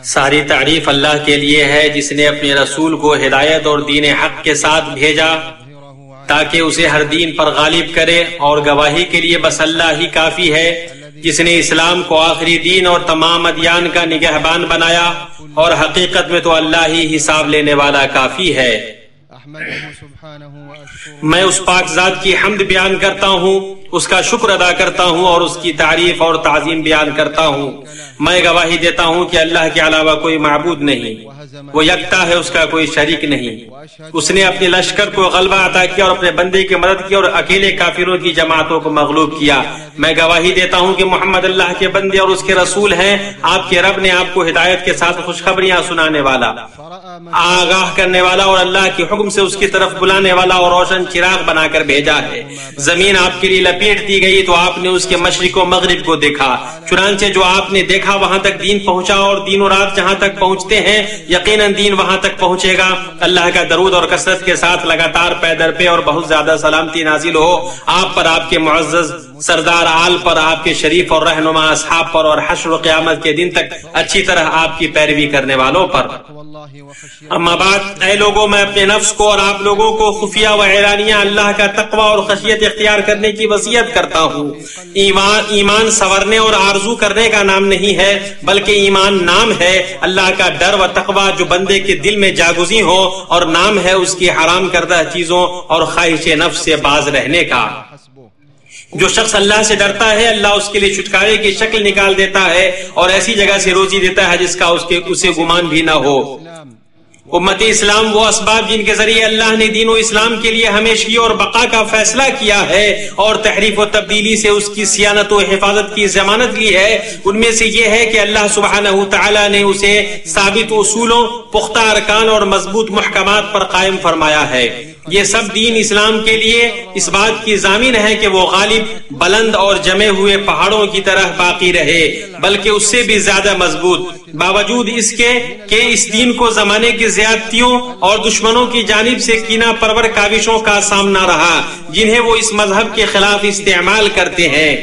ساری تعریف اللہ کے لیے ہے جس نے اپنے رسول کو ہدایت اور دین حق کے ساتھ بھیجا تاکہ اسے ہر دین پر غالب کرے، اور گواہی کے لیے بس اللہ ہی کافی ہے جس نے اسلام کو آخری دین اور تمام ادیان کا نگہبان بنایا، اور حقیقت میں تو اللہ ہی حساب لینے والا کافی ہے۔ میں اس پاک ذات کی حمد بیان کرتا ہوں، اس کا شکر ادا کرتا ہوں اور اس کی تعریف اور تعظیم بیان کرتا ہوں۔ میں گواہی دیتا ہوں کہ اللہ کے علاوہ کوئی معبود نہیں، وہ یکتا ہے، اس کا کوئی شریک نہیں۔ اس نے اپنے لشکر کو غلبہ عطا کیا اور اپنے بندے کی مدد کی اور اکیلے کافروں کی جماعتوں کو مغلوب کیا۔ میں گواہی دیتا ہوں کہ محمد اللہ کے بندے اور اس کے رسول ہیں۔ آپ کے رب نے آپ کو ہدایت کے ساتھ خوشخبریاں سنانے والا، آگاہ کرنے والا اور اللہ کے حکم سے اس کی طرف بلانے والا اور روشن چراغ بنا کر بھیجا ہے۔ زمین آپ کے لیے لپیٹ دی گئی تو آپ نے اس کے مشرق و مغرب کو دیکھا، چنانچہ جو آپ نے دیکھا وہاں تک دین پہنچا، اور دین و رات جہاں تک پہنچتے ہیں یقیناً دین وہاں تک پہنچے گا۔ اللہ کا درود اور کثرت کے ساتھ لگاتار پے در پہ اور بہت زیادہ سلامتی نازل ہو آپ پر، آپ کے معزز سردار آل پر، آپ کے شریف اور رہنما اصحاب پر، اور حشر و قیامت کے دن تک اچھی طرح آپ کی پیروی کرنے والوں پر۔ اما بعد، اے لوگوں، میں اپنے نفس کو اور آپ لوگوں کو خفیہ و اعلانیہ اللہ کا تقوی اور خشیت اختیار کرنے کی وصیت کرتا ہوں۔ ایمان سنورنے اور آرزو کرنے کا نام نہیں ہے، بلکہ ایمان نام ہے اللہ کا ڈر و تقوی جو بندے کے دل میں جاگزی ہو، اور نام ہے اس کی حرام کردہ چیزوں اور خواہش نفس سے باز رہنے کا۔ جو شخص اللہ سے ڈرتا ہے اللہ اس کے لیے چھٹکارے کی شکل نکال دیتا ہے اور ایسی جگہ سے روزی دیتا ہے جس کا اسے گمان بھی نہ ہو۔ امت اسلام وہ اسباب جن کے ذریعے اللہ نے دین و اسلام کے لیے ہمیشگی اور بقا کا فیصلہ کیا ہے اور تحریف و تبدیلی سے اس کی صیانت و حفاظت کی ضمانت لی ہے، ان میں سے یہ ہے کہ اللہ سبحانہ تعالی نے اسے ثابت اصولوں، پختہ ارکان اور مضبوط محکمات پر قائم فرمایا ہے۔ یہ سب دین اسلام کے لیے اس بات کی ضامن ہے کہ وہ غالب، بلند اور جمے ہوئے پہاڑوں کی طرح باقی رہے، بلکہ اس سے بھی زیادہ مضبوط، باوجود اس کے کہ اس دین کو زمانے کی زیادتیوں اور دشمنوں کی جانب سے کینہ پرور کاوشوں کا سامنا رہا، جنہیں وہ اس مذہب کے خلاف استعمال کرتے ہیں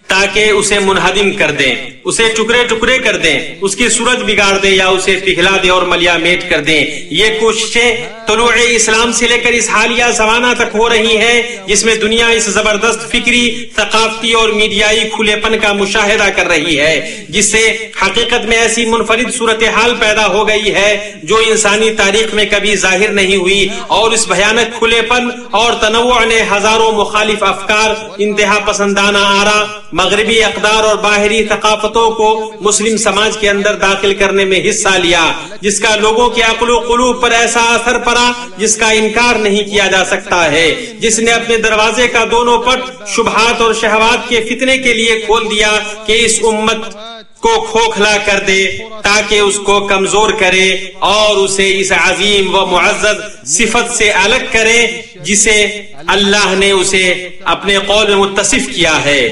تاکہ اسے منہدم کر دیں، اسے ٹکڑے ٹکڑے کر دیں، اس کی صورت بگاڑ دیں یا اسے پگھلا دیں اور ملیا میٹ کر دیں۔ یہ کوششیں طلوع اسلام سے لے کر اس حالیہ زمانہ تک ہو رہی ہیں جس میں دنیا اس زبردست فکری، ثقافتی اور میڈیائی کھلے پن کا مشاہدہ کر رہی ہے، جس سے حقیقت میں ایسی منفرد صورتحال پیدا ہو گئی ہے جو انسانی تاریخ میں کبھی ظاہر نہیں ہوئی، اور اس بھیانک کھلے پن اور تنوع نے ہزاروں مخالف افکار، انتہا پسندانہ آرا، مغربی اقدار اور باہری ثقافتوں کو مسلم سماج کے اندر داخل کرنے میں حصہ لیا، جس کا لوگوں کے عقل و قلوب پر ایسا اثر پڑا جس کا انکار نہیں کیا جا سکتا ہے، جس نے اپنے دروازے کا دونوں پٹ شبہات اور شہوات کے فتنے کے لیے کھول دیا کہ اس امت کو کھوکھلا کر دے تاکہ اس کو کمزور کرے اور اسے اس عظیم و معزز صفت سے الگ کرے جسے اللہ نے اسے اپنے قول میں متصف کیا ہے۔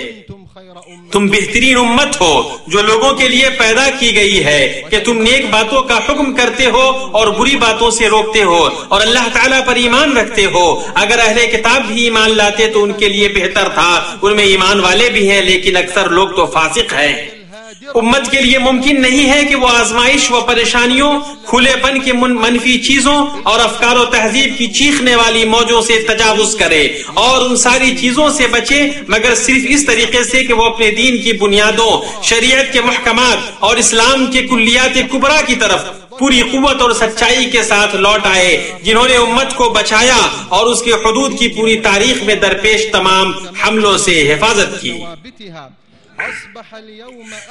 تم بہترین امت ہو جو لوگوں کے لیے پیدا کی گئی ہے کہ تم نیک باتوں کا حکم کرتے ہو اور بری باتوں سے روکتے ہو اور اللہ تعالیٰ پر ایمان رکھتے ہو۔ اگر اہل کتاب بھی ایمان لاتے تو ان کے لیے بہتر تھا، ان میں ایمان والے بھی ہیں لیکن اکثر لوگ تو فاسق ہیں۔ امت کے لیے ممکن نہیں ہے کہ وہ آزمائش و پریشانیوں، کھلے پن کی منفی چیزوں اور افکار و تہذیب کی چیخنے والی موجوں سے تجاوز کرے اور ان ساری چیزوں سے بچے، مگر صرف اس طریقے سے کہ وہ اپنے دین کی بنیادوں، شریعت کے محکمات اور اسلام کے کلیات کبریٰ کی طرف پوری قوت اور سچائی کے ساتھ لوٹ آئے، جنہوں نے امت کو بچایا اور اس کے حدود کی پوری تاریخ میں درپیش تمام حملوں سے حفاظت کی۔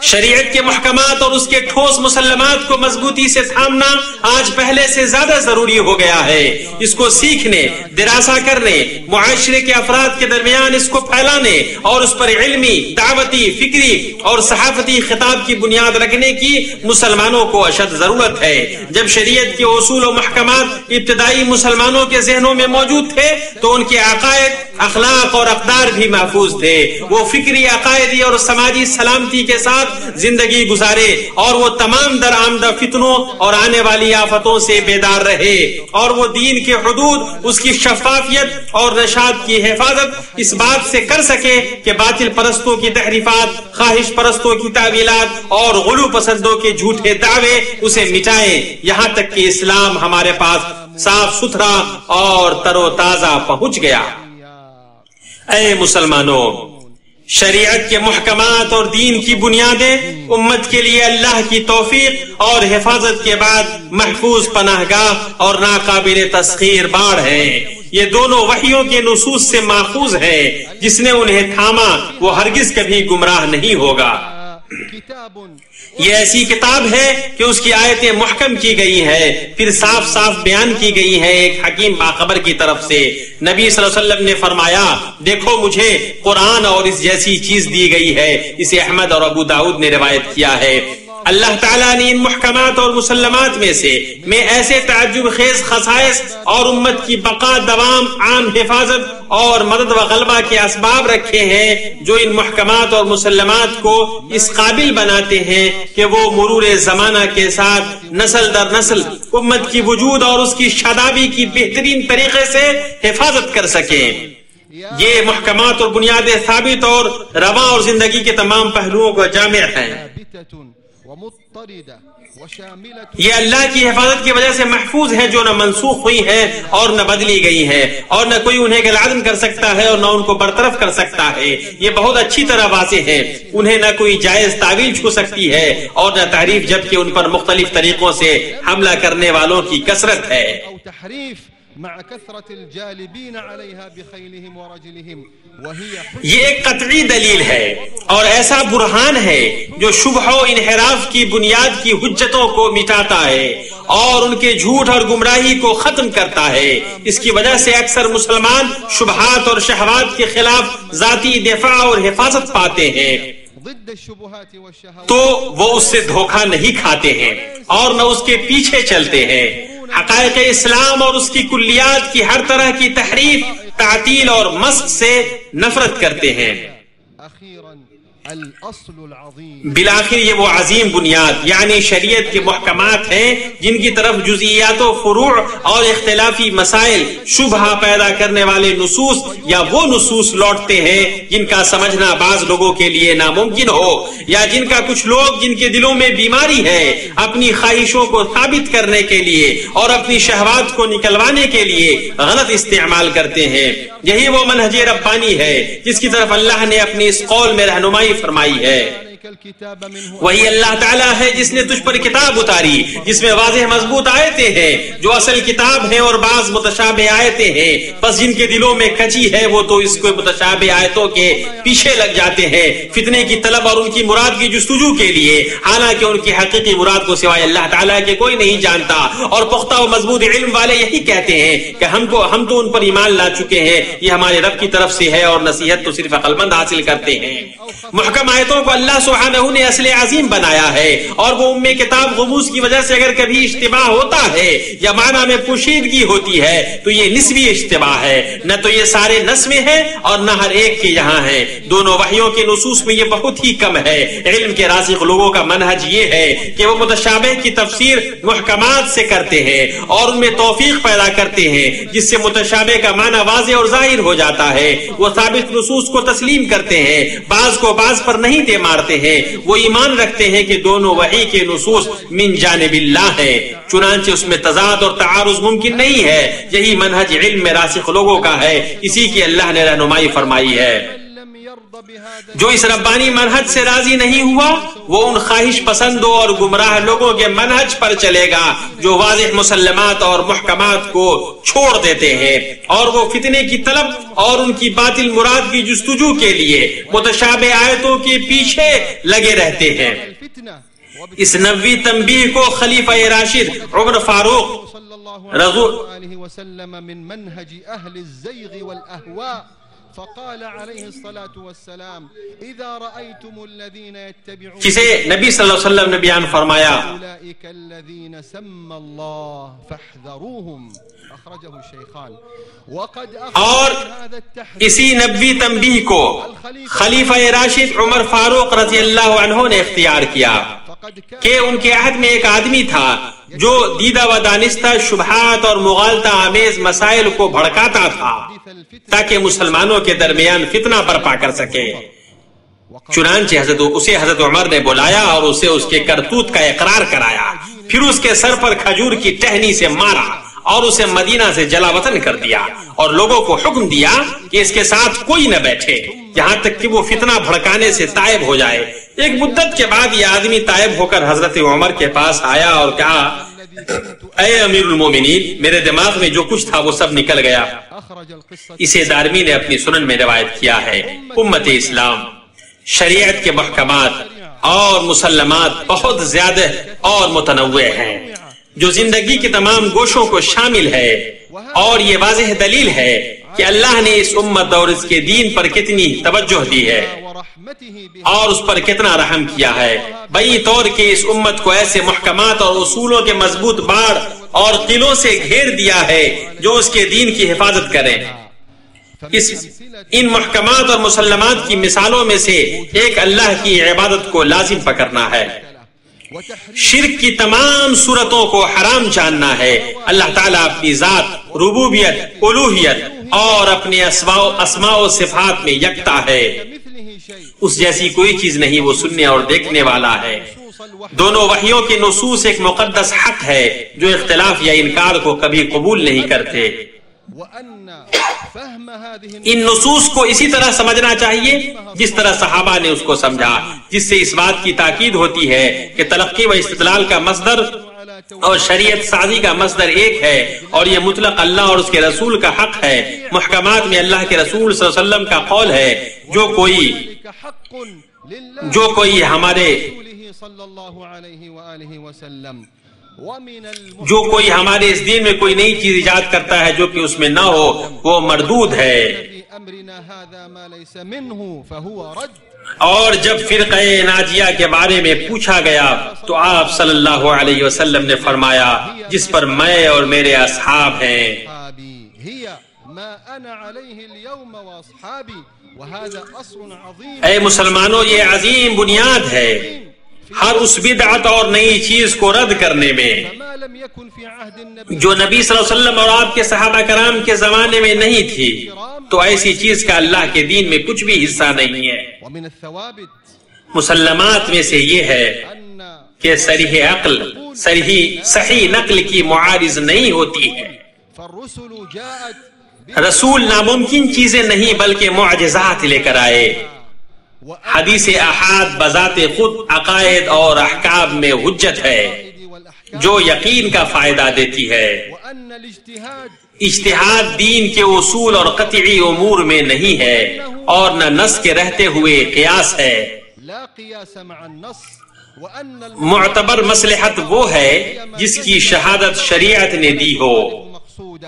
شریعت کے محکمات اور اس کے ٹھوس مسلمات کو مضبوطی سے تھامنا آج پہلے سے زیادہ ضروری ہو گیا ہے۔ اس کو سیکھنے، دراسہ کرنے، معاشرے کے افراد کے درمیان اس کو پھیلانے اور اس پر علمی، دعوتی، فکری اور صحافتی خطاب کی بنیاد رکھنے کی مسلمانوں کو اشد ضرورت ہے۔ جب شریعت کے اصول و محکمات ابتدائی مسلمانوں کے ذہنوں میں موجود تھے تو ان کے عقائد، اخلاق اور اقدار بھی محفوظ تھے، وہ فکری، عقائدی اور سماجی سلامتی کے ساتھ زندگی گزارے، اور وہ تمام در آمدہ فتنوں اور آنے والی آفتوں سے بیدار رہے، اور وہ دین کے حدود، اس کی شفافیت اور نشاط کی حفاظت اس بات سے کر سکے کہ باطل پرستوں کی تحریفات، خواہش پرستوں کی تعویلات اور غلو پسندوں کے جھوٹے دعوے اسے مٹائیں، یہاں تک کہ اسلام ہمارے پاس صاف ستھرا اور تر و تازہ پہنچ گیا۔ اے مسلمانوں، شریعت کے محکمات اور دین کی بنیادیں امت کے لیے اللہ کی توفیق اور حفاظت کے بعد محفوظ پناہ گاہ اور ناقابل تسخیر باڑ ہیں۔ یہ دونوں وحیوں کے نصوص سے ماخوذ ہیں، جس نے انہیں تھاما وہ ہرگز کبھی گمراہ نہیں ہوگا۔ یہ ایسی کتاب ہے کہ اس کی آیتیں محکم کی گئی ہے، پھر صاف صاف بیان کی گئی ہے ایک حکیم باخبر کی طرف سے۔ نبی صلی اللہ علیہ وسلم نے فرمایا، دیکھو مجھے قرآن اور اس جیسی چیز دی گئی ہے۔ اسے احمد اور ابو داؤد نے روایت کیا ہے۔ اللہ تعالیٰ نے ان محکمات اور مسلمات میں سے میں ایسے تعجب خیز خصائص اور امت کی بقا، دوام، عام حفاظت اور مدد و غلبہ کے اسباب رکھے ہیں جو ان محکمات اور مسلمات کو اس قابل بناتے ہیں کہ وہ مرور زمانہ کے ساتھ نسل در نسل امت کی وجود اور اس کی شادابی کی بہترین طریقے سے حفاظت کر سکیں۔ یہ محکمات اور بنیادیں ثابت اور رواں اور زندگی کے تمام پہلوؤں کو جامع ہیں۔ یہ اللہ کی حفاظت کی وجہ سے محفوظ ہے، جو نہ منسوخ ہوئی ہے اور نہ بدلی گئی ہے، اور نہ کوئی انہیں غلاظن کر سکتا ہے اور نہ ان کو برطرف کر سکتا ہے۔ یہ بہت اچھی طرح واضح ہے، انہیں نہ کوئی جائز تعویل چھو سکتی ہے اور نہ تحریف، جبکہ ان پر مختلف طریقوں سے حملہ کرنے والوں کی کثرت ہے۔ یہ ایک قطعی دلیل ہے اور ایسا برہان ہے جو شبہ و انحراف کی بنیاد کی حجتوں کو مٹاتا ہے اور ان کے جھوٹ اور گمراہی کو ختم کرتا ہے۔ اس کی وجہ سے اکثر مسلمان شبہات اور شہوات کے خلاف ذاتی دفاع اور حفاظت پاتے ہیں، تو وہ اس سے دھوکہ نہیں کھاتے ہیں اور نہ اس کے پیچھے چلتے ہیں۔ حقائق اسلام اور اس کی کلیات کی ہر طرح کی تحریف، تعطیل اور مسخ سے نفرت کرتے ہیں۔ بالآخر یہ وہ عظیم بنیاد یعنی شریعت کے محکمات ہیں جن کی طرف جزئیات و فروع اور اختلافی مسائل، شبہ پیدا کرنے والے نصوص یا وہ نصوص لوٹتے ہیں جن کا سمجھنا بعض لوگوں کے لیے ناممکن ہو، یا جن کا کچھ لوگ جن کے دلوں میں بیماری ہے اپنی خواہشوں کو ثابت کرنے کے لیے اور اپنی شہوات کو نکلوانے کے لیے غلط استعمال کرتے ہیں۔ یہی وہ منہج ربانی ہے جس کی طرف اللہ نے اپنی اس قول میں رہنمائی فرمائی ہے۔ وہی اللہ تعالیٰ ہے جس نے تجھ پر کتاب اتاری جس میں واضح مضبوط آیتیں ہیں جو اصل کتاب ہیں، اور بعض متشابہ آیتیں ہیں، بس جن کے دلوں میں کچی ہے وہ تو اس کو متشابہ آیتوں کے پیچھے لگ جاتے ہیں فتنے کی طلب اور ان کی مراد کی جستجو کے لیے، حالانکہ ان کی حقیقی مراد کو سوائے اللہ تعالیٰ کے کوئی نہیں جانتا۔ اور پختہ و مضبوط علم والے یہی کہتے ہیں کہ ہم تو ان پر ایمان لا چکے ہیں، یہ ہمارے رب کی طرف سے ہے، اور نصیحت تو صرف عقل مند حاصل کرتے ہیں۔ محکم آیتوں کو اللہ سبحانہ نے اصل عظیم بنایا ہے، اور وہ ام کتاب غموس کی وجہ سے اگر کبھی اشتباہ ہوتا ہے یا معنی میں پوشیدگی ہوتی ہے تو یہ نسبی اشتباہ ہے، نہ تو یہ سارے نس میں ہے اور نہ ہر ایک کے یہاں ہے۔ دونوں وحیوں کے نصوص میں یہ بہت ہی کم ہے۔ علم کے راسخ لوگوں کا منہج یہ ہے کہ وہ متشابہ کی تفسیر محکمات سے کرتے ہیں اور ان میں توفیق پیدا کرتے ہیں جس سے متشابہ کا معنی واضح اور ظاہر ہو جاتا ہے۔ وہ ثابت نصوص کو تسلیم کرتے ہیں، بعض کو بعض پر نہیں دے مارتے ہیں۔ وہ ایمان رکھتے ہیں کہ دونوں وحی کے نصوص من جانب اللہ ہے، چنانچہ اس میں تضاد اور تعارض ممکن نہیں ہے۔ یہی منہج علم میں راسخ لوگوں کا ہے، اسی کی اللہ نے رہنمائی فرمائی ہے۔ جو اس ربانی منہج سے راضی نہیں ہوا وہ ان خواہش پسندوں اور گمراہ لوگوں کے منہج پر چلے گا جو واضح مسلمات اور محکمات کو چھوڑ دیتے ہیں، اور وہ فتنے کی طلب اور ان کی باطل مراد کی جستجو کے لیے متشابہ آیتوں کے پیچھے لگے رہتے ہیں۔ اس نوی تنبیہ کو خلیفہ راشد عمر فاروق جسے نبی صلی اللہ علیہ وسلم نے بیان فرمایا، اور اسی نبوی تنبیہ کو خلیفہ راشد عمر فاروق رضی اللہ عنہ نے اختیار کیا کہ ان کے عہد میں ایک آدمی تھا جو دیدہ و دانستہ شبہات اور مغالطہ آمیز مسائل کو بھڑکاتا تھا تاکہ مسلمانوں کے درمیان فتنہ برپا کر سکے۔ چنانچہ اسے حضرت عمر نے بلایا اور اسے اس کے کرتوت کا اقرار کرایا، پھر اس کے سر پر کھجور کی ٹہنی سے مارا اور اسے مدینہ سے جلا وطن کر دیا، اور لوگوں کو حکم دیا کہ اس کے ساتھ کوئی نہ بیٹھے یہاں تک کہ وہ فتنہ بھڑکانے سے تائب ہو جائے۔ ایک مدت کے بعد یہ آدمی تائب ہو کر حضرت عمر کے پاس آیا اور کہا، اے امیر المومنین، میرے دماغ میں جو کچھ تھا وہ سب نکل گیا۔ اسے دارمی نے اپنی سنن میں روایت کیا ہے۔ امت اسلام شریعت کے محکمات اور مسلمات بہت زیادہ اور متنوع ہیں جو زندگی کے تمام گوشوں کو شامل ہے، اور یہ واضح دلیل ہے کہ اللہ نے اس امت اور اس کے دین پر کتنی توجہ دی ہے اور اس پر کتنا رحم کیا ہے، بئی طور کہ اس امت کو ایسے محکمات اور اصولوں کے مضبوط باڑ اور قلعوں سے گھیر دیا ہے جو اس کے دین کی حفاظت کریں۔ ان محکمات اور مسلمات کی مثالوں میں سے ایک اللہ کی عبادت کو لازم پکڑنا ہے، شرک کی تمام صورتوں کو حرام جاننا ہے۔ اللہ تعالیٰ اپنی ذات، ربوبیت، الوہیت اور اپنے اسماء و صفات میں یکتا ہے، اس جیسی کوئی چیز نہیں، وہ سننے اور دیکھنے والا ہے۔ دونوں وحیوں کی نصوص ایک مقدس حق ہے جو اختلاف یا انکار کو کبھی قبول نہیں کرتے۔ ان نصوص کو اسی طرح سمجھنا چاہیے جس طرح صحابہ نے اس کو سمجھا، جس سے اس بات کی تاکید ہوتی ہے کہ تلقی و استدلال کا مصدر اور شریعت سازی کا مصدر ایک ہے، اور یہ مطلق اللہ اور اس کے رسول کا حق ہے۔ محکمات میں اللہ کے رسول صلی اللہ علیہ وسلم کا قول ہے، جو کوئی ہمارے اس دین میں کوئی نئی چیز ایجاد کرتا ہے جو کہ اس میں نہ ہو، وہ مردود ہے۔ اور جب فرقہ ناجیہ کے بارے میں پوچھا گیا تو آپ صلی اللہ علیہ وسلم نے فرمایا، جس پر میں اور میرے اصحاب ہیں۔ اے مسلمانوں، یہ عظیم بنیاد ہے ہر اس بدعت اور نئی چیز کو رد کرنے میں جو نبی صلی اللہ علیہ وسلم اور آپ کے صحابہ کرام کے زمانے میں نہیں تھی، تو ایسی چیز کا اللہ کے دین میں کچھ بھی حصہ نہیں ہے۔ مسلمات میں سے یہ ہے کہ صحیح نقل کی معارض نہیں ہوتی ہے۔ رسول ناممکن چیزیں نہیں بلکہ معجزات لے کر آئے۔ حدیث احاد بذات خود عقائد اور احکام میں حجت ہے جو یقین کا فائدہ دیتی ہے۔ اجتہاد دین کے اصول اور قطعی امور میں نہیں ہے، اور نہ نص کے رہتے ہوئے قیاس ہے۔ معتبر مصلحت وہ ہے جس کی شہادت شریعت نے دی ہو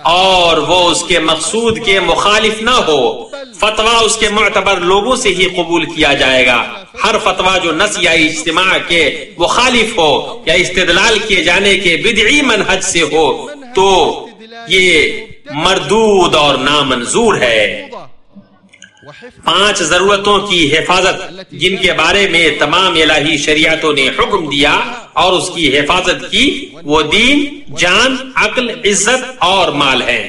اور وہ اس کے مقصود کے مخالف نہ ہو۔ فتویٰ اس کے معتبر لوگوں سے ہی قبول کیا جائے گا۔ ہر فتویٰ جو نص یا اجتماع کے مخالف ہو یا استدلال کیے جانے کے بدعی منہج سے ہو تو یہ مردود اور نامنظور ہے۔ 5 ضرورتوں کی حفاظت جن کے بارے میں تمام الہی شریعتوں نے حکم دیا اور اس کی حفاظت کی، وہ دین، جان، عقل، عزت اور مال ہے۔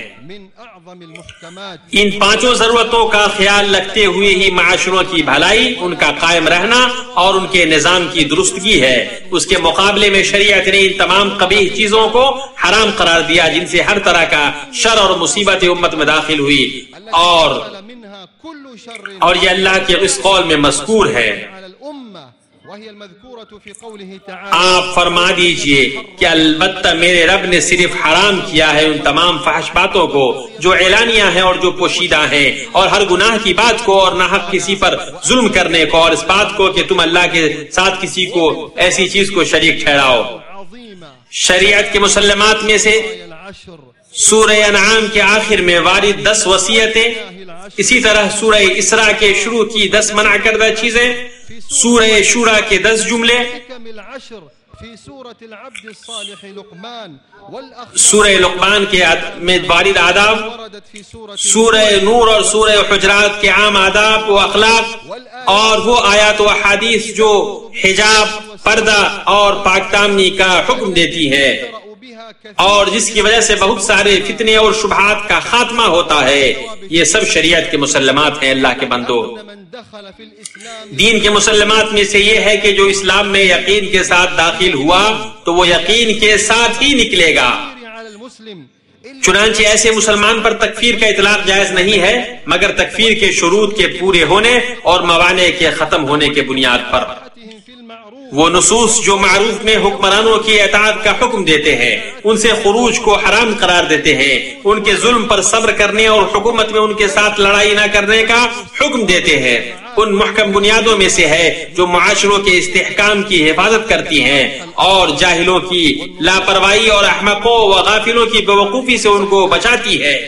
ان 5 ضرورتوں کا خیال رکھتے ہوئے ہی معاشروں کی بھلائی، ان کا قائم رہنا اور ان کے نظام کی درستگی ہے۔ اس کے مقابلے میں شریعت نے ان تمام قبیح چیزوں کو حرام قرار دیا جن سے ہر طرح کا شر اور مصیبت امت میں داخل ہوئی، اور یہ اللہ کے اس قول میں مذکور ہے۔ آپ فرما دیجئے کہ البتہ میرے رب نے صرف حرام کیا ہے ان تمام فحش باتوں کو جو اعلانیہ ہیں اور جو پوشیدہ ہیں، اور ہر گناہ کی بات کو اور ناحق کسی پر ظلم کرنے کو، اور اس بات کو کہ تم اللہ کے ساتھ کسی کو ایسی چیز کو شریک ٹھہراؤ۔ شریعت کے مسلمات میں سے سورہ انعام کے آخر میں وارد 10 وصیتیں اسی طرح سورہ اسراء کے شروع کی 10 منع کردہ چیزیں، سورہ شورا کے 10 جملے، سورہ لقمان کے میں وارد آداب، سورہ نور اور سورہ حجرات کے عام آداب و اخلاق، اور وہ آیات و احادیث جو حجاب، پردہ اور پاکدامنی کا حکم دیتی ہے، اور جس کی وجہ سے بہت سارے فتنے اور شبہات کا خاتمہ ہوتا ہے۔ یہ سب شریعت کے مسلمات ہیں۔ اللہ کے بندو، دین کے مسلمات میں سے یہ ہے کہ جو اسلام میں یقین کے ساتھ داخل ہوا تو وہ یقین کے ساتھ ہی نکلے گا۔ چنانچہ ایسے مسلمان پر تکفیر کا اطلاق جائز نہیں ہے مگر تکفیر کے شروط کے پورے ہونے اور موانع کے ختم ہونے کے بنیاد پر۔ وہ نصوص جو معروف میں حکمرانوں کی اطاعت کا حکم دیتے ہیں، ان سے خروج کو حرام قرار دیتے ہیں، ان کے ظلم پر صبر کرنے اور حکومت میں ان کے ساتھ لڑائی نہ کرنے کا حکم دیتے ہیں، ان محکم بنیادوں میں سے ہے جو معاشروں کے استحکام کی حفاظت کرتی ہیں اور جاہلوں کی لاپرواہی اور احمقوں و غافلوں کی بیوقوفی سے ان کو بچاتی ہے۔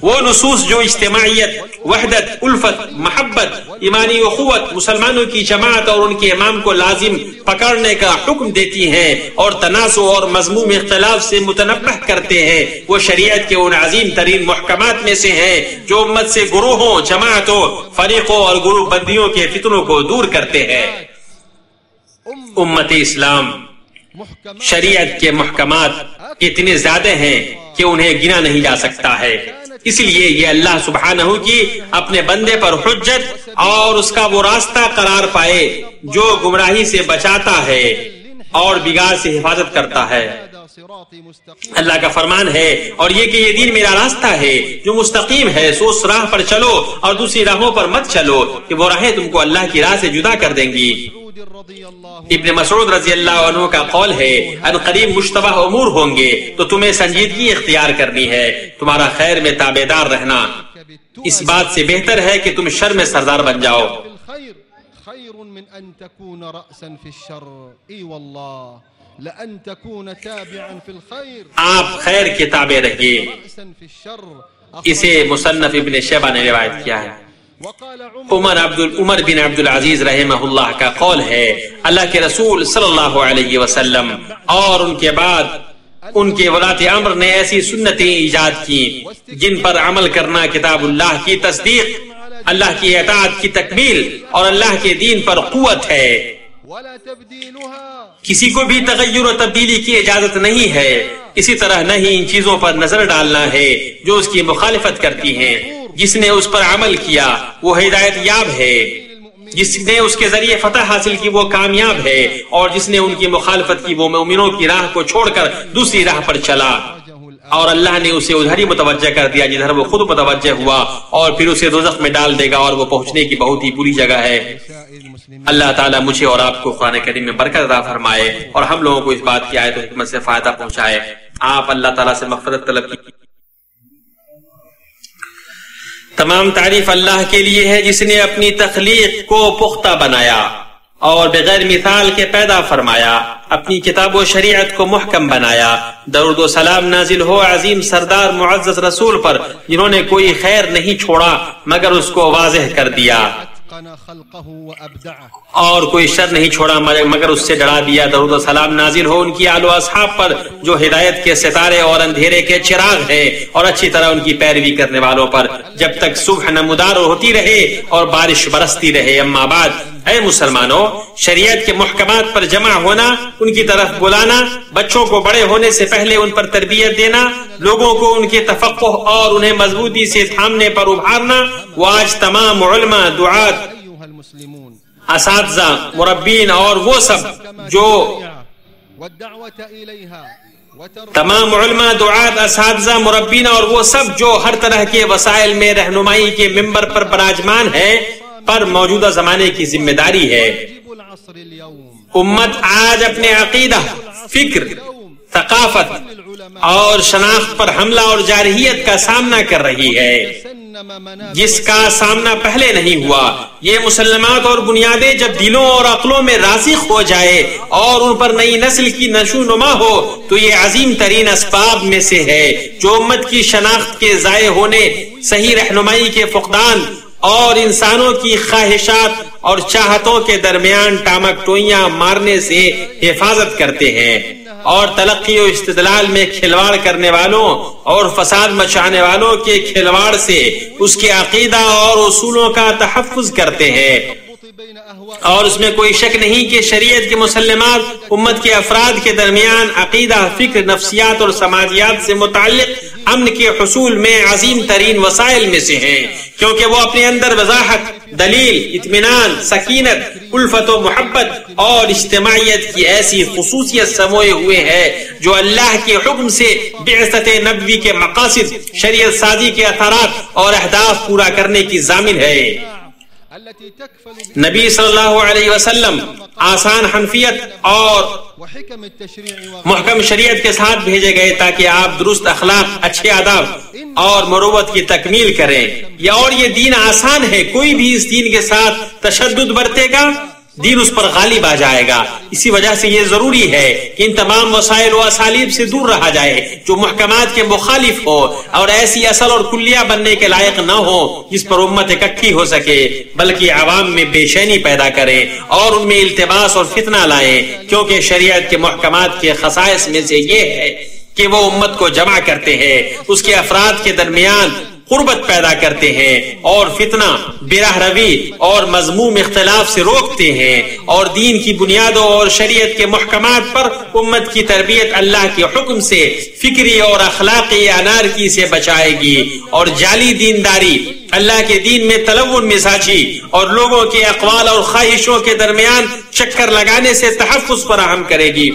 وہ نصوص جو اجتماعیت، وحدت، الفت، محبت، ایمانی اخوت، مسلمانوں کی جماعت اور ان کے امام کو لازم پکڑنے کا حکم دیتی ہیں اور تنازع اور مذموم اختلاف سے متنبہ کرتے ہیں، وہ شریعت کے ان عظیم ترین محکمات میں سے ہیں جو امت سے گروہوں، جماعتوں، فریقوں اور گروہ بندیوں کے فتنوں کو دور کرتے ہیں۔ امت اسلام شریعت کے محکمات اتنے زیادہ ہیں کہ انہیں گنا نہیں جا سکتا ہے، اس لیے یہ اللہ سبحانہ کی اپنے بندے پر حجت اور اس کا وہ راستہ قرار پائے جو گمراہی سے بچاتا ہے اور بگاڑ سے حفاظت کرتا ہے۔ اللہ کا فرمان ہے، اور یہ کہ یہ دین میرا راستہ ہے جو مستقیم ہے، سو اس راہ پر چلو اور دوسری راہوں پر مت چلو کہ وہ راہیں تم کو اللہ کی راہ سے جدا کر دیں گی۔ ابن مسعود رضی اللہ عنہ کا قول ہے، ان قریب مشتبہ امور ہوں گے تو تمہیں سنجیدگی اختیار کرنی ہے، تمہارا خیر میں تابعدار رہنا اس بات سے بہتر ہے کہ تم شر میں سردار بن جاؤ۔ آپ خیر کے تابع رہیے۔ اسے مصنف ابن شیبہ نے روایت کیا ہے۔ عمر بن عبدالعزیز رحمہ اللہ کا قول ہے، اللہ کے رسول صلی اللہ علیہ وسلم اور ان کے بعد ان کے ولاۃ امر نے ایسی سنتیں ایجاد کی جن پر عمل کرنا کتاب اللہ کی تصدیق، اللہ کی اطاعت کی تکمیل اور اللہ کے دین پر قوت ہے۔ کسی کو بھی تغیر و تبدیلی کی اجازت نہیں ہے، اسی طرح نہیں ان چیزوں پر نظر ڈالنا ہے جو اس کی مخالفت کرتی ہیں۔ جس نے اس پر عمل کیا وہ ہدایت یاب ہے، جس نے اس کے ذریعے فتح حاصل کی وہ کامیاب ہے، اور جس نے ان کی مخالفت کی وہ مومنوں کی راہ کو چھوڑ کر دوسری راہ پر چلا، اور اللہ نے اسے ادھر ہی متوجہ کر دیا جدھر وہ خود متوجہ ہوا، اور پھر اسے دوزخ میں ڈال دے گا اور وہ پہنچنے کی بہت ہی بری جگہ ہے۔ اللہ تعالیٰ مجھے اور آپ کو قرآن کریم میں برکت عطا فرمائے اور ہم لوگوں کو اس بات کی آیت و حکمت سے فائدہ پہنچائے۔ آپ اللہ تعالیٰ سے مغفرت طلب کی۔ تمام تعریف اللہ کے لیے ہے جس نے اپنی تخلیق کو پختہ بنایا اور بغیر مثال کے پیدا فرمایا، اپنی کتاب و شریعت کو محکم بنایا۔ درود و سلام نازل ہو عظیم سردار معزز رسول پر جنہوں نے کوئی خیر نہیں چھوڑا مگر اس کو واضح کر دیا اور کوئی شر نہیں چھوڑا مگر اس سے ڈرا دیا۔ درود و سلام نازل ہو ان کی آل و اصحاب پر جو ہدایت کے ستارے اور اندھیرے کے چراغ ہیں، اور اچھی طرح ان کی پیروی کرنے والوں پر جب تک صبح نمودار ہوتی رہے اور بارش برستی رہے۔ اما بعد، اے مسلمانوں، شریعت کے محکمات پر جمع ہونا، ان کی طرف بلانا، بچوں کو بڑے ہونے سے پہلے ان پر تربیت دینا، لوگوں کو ان کے تفقہ اور انہیں مضبوطی سے تھامنے پر ابھارنا، وہ آج تمام علماء، دعات، اساتذہ، مربین اور وہ سب جو تمام علماء، دعات، اساتذہ، مربین اور وہ سب جو ہر طرح کے وسائل میں رہنمائی کے ممبر پر براجمان ہیں پر موجودہ زمانے کی ذمہ داری ہے۔ امت آج اپنے عقیدہ، فکر، ثقافت اور شناخت پر حملہ اور جارحیت کا سامنا کر رہی ہے۔ جس کا سامنا پہلے نہیں ہوا۔ یہ مسلمات اور بنیادیں جب دلوں اور عقلوں میں راسخ ہو جائے اور ان پر نئی نسل کی نشو نما ہو تو یہ عظیم ترین اسباب میں سے ہے جو امت کی شناخت کے ضائع ہونے، صحیح رہنمائی کے فقدان اور انسانوں کی خواہشات اور چاہتوں کے درمیان ٹامک ٹوئیاں مارنے سے حفاظت کرتے ہیں، اور تلقی و استدلال میں کھلواڑ کرنے والوں اور فساد مچانے والوں کے کھلواڑ سے اس کے عقیدہ اور اصولوں کا تحفظ کرتے ہیں۔ اور اس میں کوئی شک نہیں کہ شریعت کے مسلمات امت کے افراد کے درمیان عقیدہ، فکر، نفسیات اور سماجیات سے متعلق امن کے حصول میں عظیم ترین وسائل میں سے ہیں، کیونکہ وہ اپنے اندر وضاحت، دلیل، اطمینان، سکینت، الفت و محبت اور اجتماعیت کی ایسی خصوصیت سموئے ہوئے ہے جو اللہ کے حکم سے بعثت نبوی کے مقاصد، شریعت سازی کے اثرات اور اہداف پورا کرنے کی ضامن ہے۔ نبی صلی اللہ علیہ وسلم آسان حنفیت اور محکم شریعت کے ساتھ بھیجے گئے تاکہ آپ درست اخلاق، اچھے آداب اور مروت کی تکمیل کریں۔ اور یہ دین آسان ہے، کوئی بھی اس دین کے ساتھ تشدد برتے گا دین اس پر غالب آ جائے گا۔ اسی وجہ سے یہ ضروری ہے کہ ان تمام وسائل و اسالیب سے دور رہا جائے جو محکمات کے مخالف ہو اور ایسی اصل اور کلیہ بننے کے لائق نہ ہو جس پر امت اکٹھی ہو سکے، بلکہ عوام میں بے چینی پیدا کریں اور ان میں التباس اور فتنہ لائیں، کیونکہ شریعت کے محکمات کے خصائص میں سے یہ ہے کہ وہ امت کو جمع کرتے ہیں، اس کے افراد کے درمیان قربت پیدا کرتے ہیں اور فتنہ، براہ روی اور مذموم اختلاف سے روکتے ہیں، اور دین کی بنیادوں اور شریعت کے محکمات پر امت کی تربیت اللہ کے حکم سے فکری اور اخلاقی انارکی سے بچائے گی، اور جعلی دینداری، اللہ کے دین میں تلون مزاجی اور لوگوں کے اقوال اور خواہشوں کے درمیان چکر لگانے سے تحفظ فراہم کرے گی،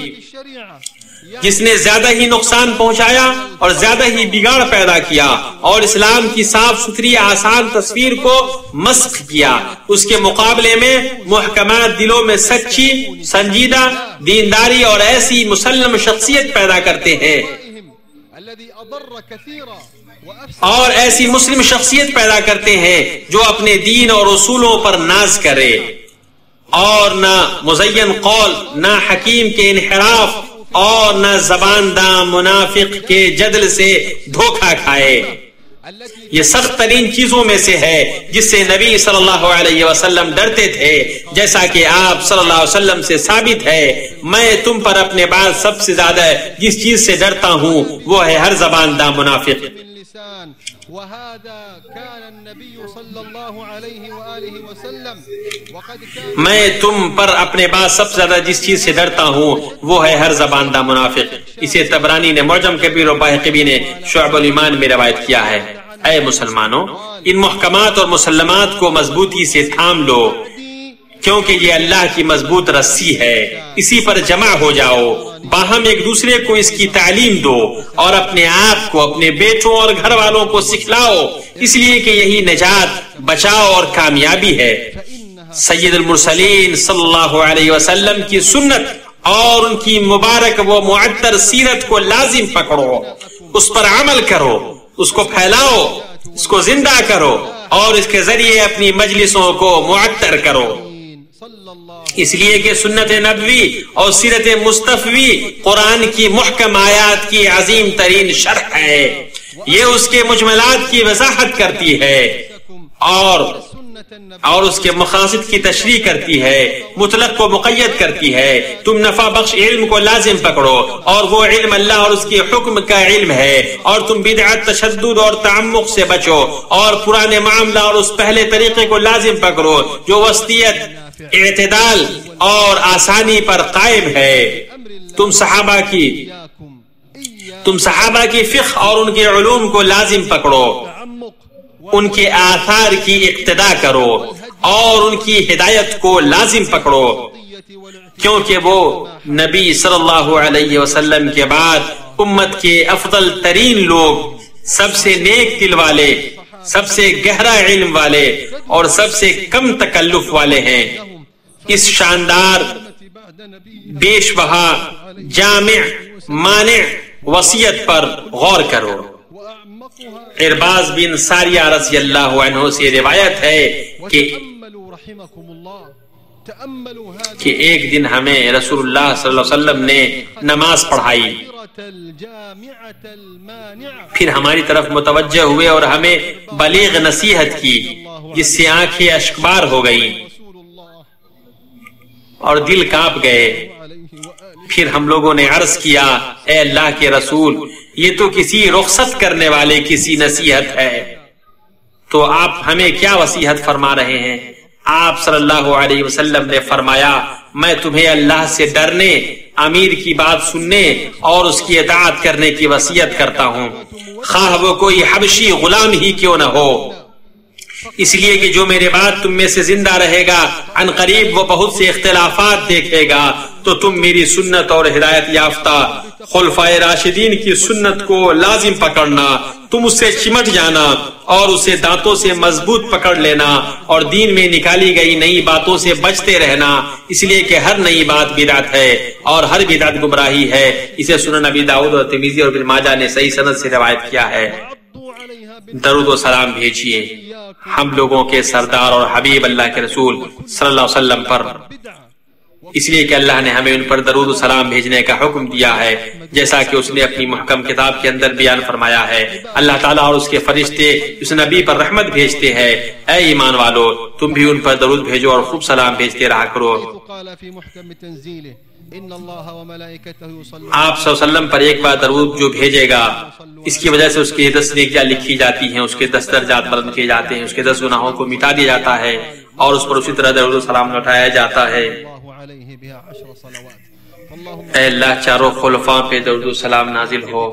جس نے زیادہ ہی نقصان پہنچایا اور زیادہ ہی بگاڑ پیدا کیا اور اسلام کی صاف ستھری آسان تصویر کو مسخ کیا۔ اس کے مقابلے میں محکمات دلوں میں سچی، سنجیدہ دینداری اور ایسی مسلم شخصیت پیدا کرتے ہیں اور ایسی مسلم شخصیت پیدا کرتے ہیں جو اپنے دین اور اصولوں پر ناز کرے اور نہ مزین قول، نہ حکیم کے انحراف اور نہ زبان داں منافق کے جدل سے دھوکہ کھائے۔ یہ سخت ترین چیزوں میں سے ہے جس سے نبی صلی اللہ علیہ وسلم ڈرتے تھے، جیسا کہ آپ صلی اللہ علیہ وسلم سے ثابت ہے، میں تم پر اپنے بعد سب سے زیادہ جس چیز سے ڈرتا ہوں وہ ہے ہر زبان داں منافق۔ میں تم پر اپنے بعد سب سے زیادہ جس چیز سے ڈرتا ہوں وہ ہے ہر زبان داں منافق۔ اسے طبرانی نے معجم کبیر و باہقی نے شعب الایمان میں روایت کیا ہے۔ اے مسلمانوں، ان محکمات اور مسلمات کو مضبوطی سے تھام لو، کیونکہ یہ اللہ کی مضبوط رسی ہے، اسی پر جمع ہو جاؤ، باہم ایک دوسرے کو اس کی تعلیم دو اور اپنے آپ کو، اپنے بیٹوں اور گھر والوں کو سکھلاؤ، اس لیے کہ یہی نجات، بچاؤ اور کامیابی ہے۔ سید المرسلین صلی اللہ علیہ وسلم کی سنت اور ان کی مبارک و معطر سیرت کو لازم پکڑو، اس پر عمل کرو، اس کو پھیلاؤ، اس کو زندہ کرو اور اس کے ذریعے اپنی مجلسوں کو معطر کرو، اس لیے کہ سنت نبوی اور سیرت مصطفی قرآن کی محکم آیات کی عظیم ترین شرح ہے۔ یہ اس کے مجملات کی وضاحت کرتی ہے اور اس کے مقاصد کی تشریح کرتی ہے، مطلق کو مقید کرتی ہے۔ تم نفع بخش علم کو لازم پکڑو اور وہ علم اللہ اور اس کے حکم کا علم ہے، اور تم بدعت، تشدد اور تعمق سے بچو اور پرانے معاملہ اور اس پہلے طریقے کو لازم پکڑو جو وسطیت، اعتدال اور آسانی پر قائم ہے۔ تم صحابہ کی فقہ اور ان کے علوم کو لازم پکڑو، ان کے آثار کی اقتداء کرو اور ان کی ہدایت کو لازم پکڑو، کیونکہ وہ نبی صلی اللہ علیہ وسلم کے بعد امت کے افضل ترین لوگ، سب سے نیک دل والے، سب سے گہرا علم والے اور سب سے کم تکلف والے ہیں۔ اس شاندار، بیش بہا، جامع، مانع وصیت پر غور کرو۔ ارباز بن ساریہ رضی اللہ عنہ سے روایت ہے کہ ایک دن ہمیں رسول اللہ صلی اللہ علیہ وسلم نے نماز پڑھائی، پھر ہماری طرف متوجہ ہوئے اور ہمیں بلیغ نصیحت کی جس سے آنکھیں اشکبار ہو گئیں اور دل کانپ گئے۔ پھر ہم لوگوں نے عرض کیا، اے اللہ کے رسول، یہ تو کسی رخصت کرنے والے کسی نصیحت ہے، تو آپ ہمیں کیا وصیحت فرما رہے ہیں؟ آپ صلی اللہ علیہ وسلم نے فرمایا، میں تمہیں اللہ سے ڈرنے، امیر کی بات سننے اور اس کی اطاعت کرنے کی وصیت کرتا ہوں، خواہ وہ کوئی حبشی غلام ہی کیوں نہ ہو، اس لیے کہ جو میرے بعد تم میں سے زندہ رہے گا عن قریب وہ بہت سے اختلافات دیکھے گا، تو تم میری سنت اور ہدایت یافتہ خلفائے راشدین کی سنت کو لازم پکڑنا، تم اس سے چمٹ جانا اور اسے دانتوں سے مضبوط پکڑ لینا، اور دین میں نکالی گئی نئی باتوں سے بچتے رہنا، اس لیے کہ ہر نئی بات بدعت ہے اور ہر بدعت گمراہی ہے۔ اسے سنن نبی داؤد اور ترمذی اور ابن ماجہ نے صحیح سند سے روایت کیا ہے۔ درود و سلام بھیجیے ہم لوگوں کے سردار اور حبیب اللہ کے رسول صلی اللہ علیہ وسلم پر، اس لیے کہ اللہ نے ہمیں ان پر درود و سلام بھیجنے کا حکم دیا ہے، جیسا کہ اس نے اپنی محکم کتاب کے اندر بیان فرمایا ہے۔ اللہ تعالیٰ اور اس کے فرشتے اس نبی پر رحمت بھیجتے ہیں، اے ایمان والو تم بھی ان پر درود بھیجو اور خوب سلام بھیجتے رہا کرو۔ آپ صلی اللہ علیہ وسلم پر ایک بار درود جو بھیجے گا، اس کی وجہ سے اس کی 10 نیکیاں لکھی جاتی ہیں، اس کے 10 درجات بلند کیے جاتے ہیں، اس کے 10 گناہوں کو مٹا دیا جاتا ہے، اور اس پر اسی طرح درود و سلام لوٹایا جاتا ہے۔ اے اللہ چاروں خلفاء پہ درود و سلام نازل ہو،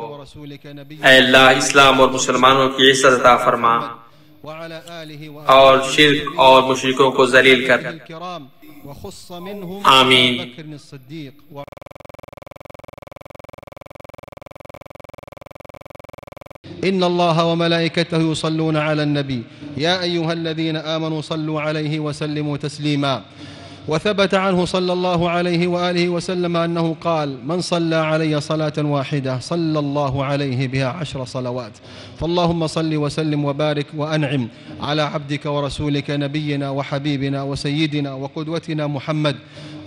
اے اللہ اسلام اور مسلمانوں کی عزت عطا فرما اور شرک اور مشرکوں کو ذلیل کر، آمین۔ إن الله وملائكته يصلون على النبي يا أيها الذين آمنوا صلوا عليه وسلموا تسليما. وثبت عنه صلى الله عليه وآله وسلم أنه قال: من صلى علي صلاة واحدة صلى الله عليه بها 10 صلوات. فاللهم صل وسلم وبارك وأنعم على عبدك ورسولك نبينا وحبيبنا وسيدنا وقدوتنا محمد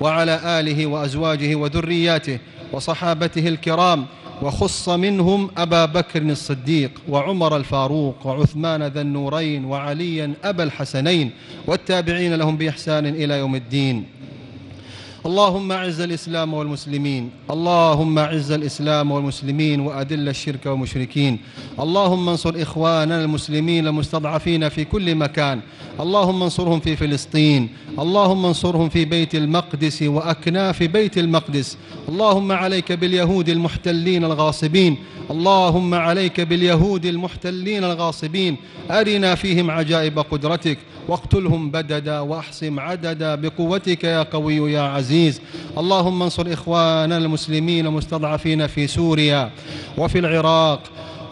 وعلى آله وأزواجه وذرياته وصحابته الكرام، وخص منهم أبا بكر الصديق وعمر الفاروق وعثمان ذا النورين وعليا أبا الحسنين والتابعين لهم بإحسان إلى يوم الدين. اللهم أعز الإسلام والمسلمين، اللهم أعز الإسلام والمسلمين وأذل الشرك والمشركين. اللهم انصر إخواننا المسلمين المستضعفين في كل مكان، اللهم انصرهم في فلسطين، اللهم انصرهم في بيت المقدس وأكناف بيت المقدس. اللهم عليك باليهود المحتلين الغاصبين، اللهم عليك باليهود المحتلين الغاصبين، أرنا فيهم عجائب قدرتك واقتلهم بددا واحصم عددا بقوتك يا قوي يا عزيز. اللهم انصر إخواننا المسلمين المستضعفين في سوريا وفي العراق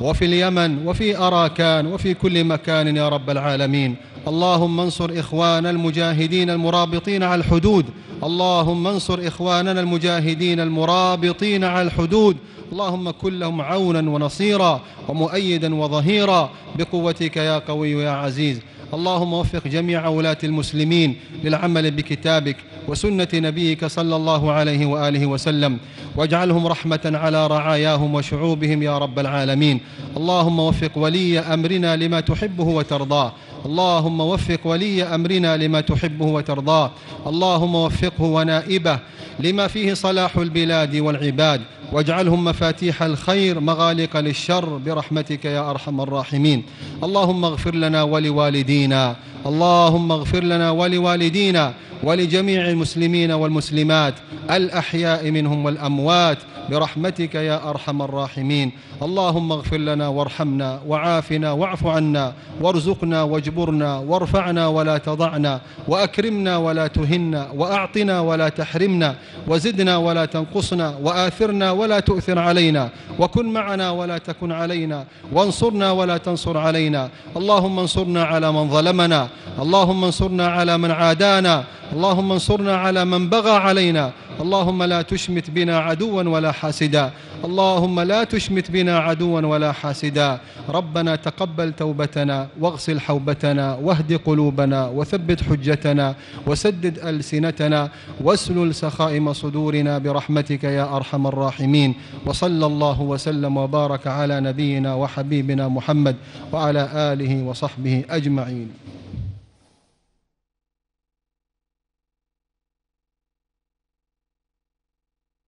وفي اليمن وفي أراكان وفي كل مكان يا رب العالمين. اللهم انصر إخواننا المجاهدين المرابطين على الحدود، اللهم انصر إخواننا المجاهدين المرابطين على الحدود، اللهم كن لهم عونا ونصيرا ومؤيدا وظهيرا بقوتك يا قوي يا عزيز. اللهم وفق جميع ولاة المسلمين للعمل بكتابك وسنة نبيك صلى الله عليه وآله وسلم، واجعلهم رحمة على رعاياهم وشعوبهم يا رب العالمين. اللهم وفق ولي أمرنا لما تحبه وترضاه، اللهم وفق ولي أمرنا لما تحبه وترضاه، اللهم وفقه ونائبه لما فيه صلاح البلاد والعباد، واجعلهم مفاتيح الخير مغالق للشر برحمتك يا أرحم الراحمين. اللهم اغفر لنا ولوالدينا، اللهم اغفر لنا ولوالدينا ولجميع المسلمين والمسلمات الأحياء منهم والأموات برحمتك يا أرحم الراحمين. اللهم اغفر لنا وارحمنا وعافنا واعف عنا وارزقنا واجبرنا وارفعنا ولا تضعنا وأكرمنا ولا تهنا وأعطنا ولا تحرمنا وزدنا ولا تنقصنا وآثرنا ولا تؤثر علينا وكن معنا ولا تكن علينا وانصرنا ولا تنصر علينا. اللهم انصرنا على من ظلمنا، اللهم انصرنا على من عادانا، اللهم انصرنا على من بغى علينا، اللهم لا تشمت بنا عدوا ولا حاسدا، اللهم لا تشمت بنا عدوا ولا حاسدا. ربنا تقبل توبتنا واغسل حوبتنا واهد قلوبنا وثبت حجتنا وسدد ألسنتنا واسلل سخائم صدورنا برحمتك يا أرحم الراحمين. وصلى الله وسلم وبارك على نبينا وحبيبنا محمد وعلى آله وصحبه أجمعين.